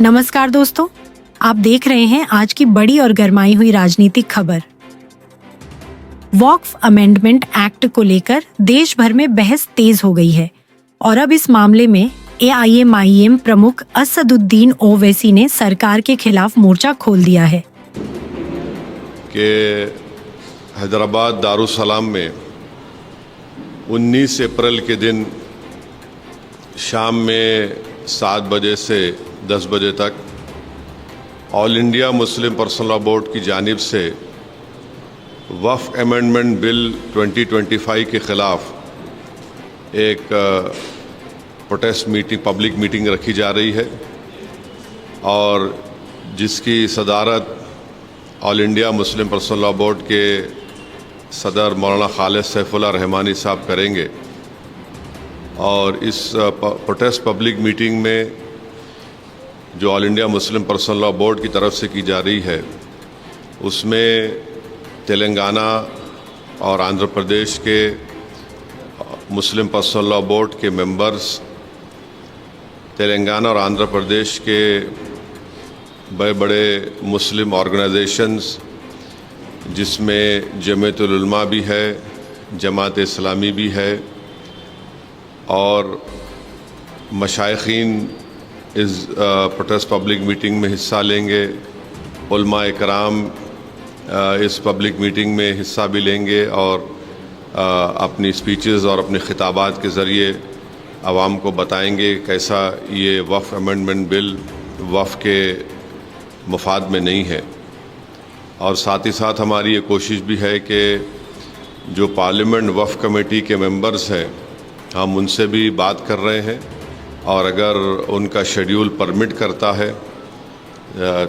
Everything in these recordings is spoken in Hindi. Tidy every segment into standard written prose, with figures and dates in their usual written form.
नमस्कार दोस्तों, आप देख रहे हैं आज की बड़ी और गरमाई हुई राजनीतिक खबर। वक्फ अमेंडमेंट एक्ट को लेकर देश भर में बहस तेज हो गई है और अब इस मामले में AIM प्रमुख असदुद्दीन ओवैसी ने सरकार के खिलाफ मोर्चा खोल दिया है कि हैदराबाद दारुसलाम में 19 अप्रैल के दिन शाम में 7 बजे से 10 बजे तक all India Muslim personal law board की जानिब से वक्फ अमेंडमेंट बिल 2025 के ख़िलाफ़ एक प्रोटेस्ट मीटिंग, पब्लिक मीटिंग रखी जा रही है और जिसकी सदारत all India Muslim personal law board के सदर मौलाना खालिद सैफुल्लाह रहमानी साहब करेंगे। और इस प्रोटेस्ट पब्लिक मीटिंग में जो all India Muslim personal law board की तरफ से की जा रही है उसमें तेलंगाना और आंध्र प्रदेश के मुस्लिम पर्सनल लॉ बोर्ड के मेंबर्स, तेलंगाना और आंध्र प्रदेश के बड़े बड़े मुस्लिम ऑर्गेनाइजेशंस जिसमें जमीयतुल उलमा भी है, जमात इस्लामी भी है और मशाइखीन इस प्रोटेस्ट पब्लिक मीटिंग में हिस्सा लेंगे। उलमा इकराम इस पब्लिक मीटिंग में हिस्सा भी लेंगे और अपनी स्पीचेस और अपने खिताबात के ज़रिए आवाम को बताएंगे कैसा ये वक्फ अमेंडमेंट बिल वक्फ के मुफाद में नहीं है। और साथ ही साथ हमारी ये कोशिश भी है कि जो पार्लियामेंट वक्फ कमेटी के मेंबर्स हैं हम उनसे भी बात कर रहे हैं और अगर उनका शेड्यूल परमिट करता है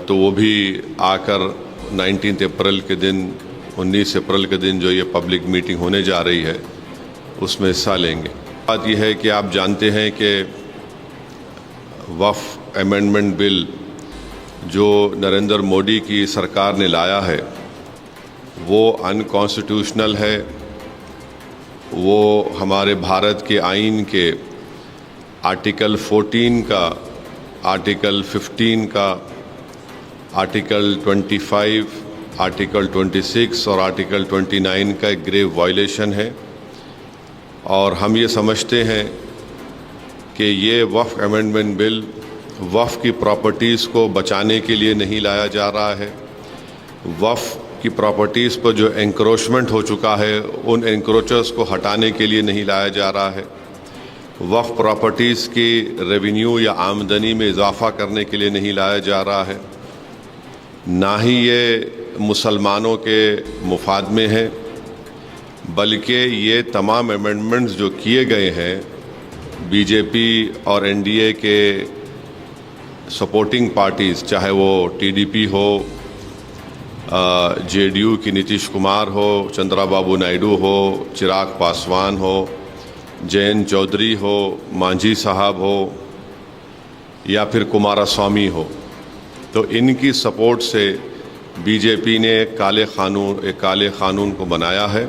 तो वो भी आकर 19 अप्रैल के दिन 19 अप्रैल के दिन जो ये पब्लिक मीटिंग होने जा रही है उसमें हिस्सा लेंगे। बात यह है कि आप जानते हैं कि वक्फ अमेंडमेंट बिल जो नरेंद्र मोदी की सरकार ने लाया है वो अनकॉन्स्टिट्यूशनल है। वो हमारे भारत के आइन के आर्टिकल 14 का, आर्टिकल 15 का, आर्टिकल 25, आर्टिकल 26 और आर्टिकल 29 का एक ग्रेव वायलेशन है। और हम ये समझते हैं कि ये वक्फ अमेंडमेंट बिल वक्फ की प्रॉपर्टीज़ को बचाने के लिए नहीं लाया जा रहा है। वक्फ की प्रॉपर्टीज़ पर जो एंक्रोचमेंट हो चुका है उन एंक्रोचर्स को हटाने के लिए नहीं लाया जा रहा है। वक्फ प्रॉपर्टीज़ की रेवेन्यू या आमदनी में इजाफ़ा करने के लिए नहीं लाया जा रहा है। ना ही ये मुसलमानों के मुफाद में है, बल्कि ये तमाम अमेंडमेंट्स जो किए गए हैं BJP और NDA के सपोर्टिंग पार्टीज़, चाहे वो TDP हो, JDU की नीतीश कुमार हो, चंद्राबाबू नायडू हो, चिराग पासवान हो, जयंत चौधरी हो, मांझी साहब हो या फिर कुमारास्वामी हो, तो इनकी सपोर्ट से BJP ने एक काले कानून को बनाया है।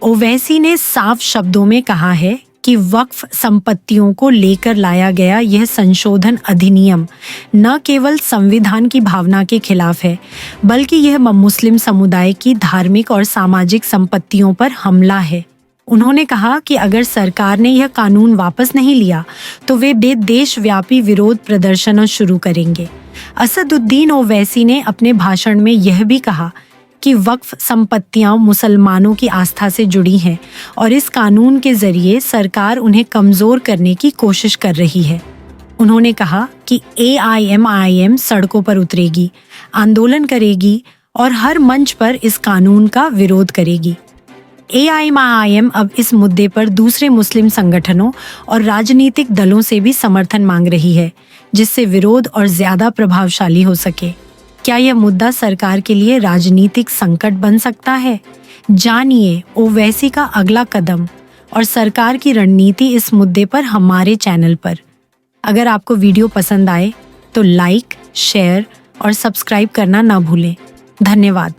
ओवैसी ने साफ शब्दों में कहा है कि वक्फ संपत्तियों को लेकर लाया गया यह संशोधन अधिनियम न केवल संविधान की भावना के खिलाफ है, बल्कि यह मुस्लिम समुदाय की धार्मिक और सामाजिक संपत्तियों पर हमला है। उन्होंने कहा कि अगर सरकार ने यह कानून वापस नहीं लिया तो वे देशव्यापी विरोध प्रदर्शन शुरू करेंगे। असदुद्दीन ओवैसी ने अपने भाषण में यह भी कहा कि वक्फ संपत्तियां मुसलमानों की आस्था से जुड़ी हैं और इस कानून के जरिए सरकार उन्हें कमजोर करने की कोशिश कर रही है। उन्होंने कहा कि AIM सड़कों पर उतरेगी, आंदोलन करेगी और हर मंच पर इस कानून का विरोध करेगी। AIM अब इस मुद्दे पर दूसरे मुस्लिम संगठनों और राजनीतिक दलों से भी समर्थन मांग रही है, जिससे विरोध और ज्यादा प्रभावशाली हो सके। क्या यह मुद्दा सरकार के लिए राजनीतिक संकट बन सकता है? जानिए ओवैसी का अगला कदम और सरकार की रणनीति इस मुद्दे पर हमारे चैनल पर। अगर आपको वीडियो पसंद आए तो लाइक, शेयर और सब्सक्राइब करना ना भूलें। धन्यवाद।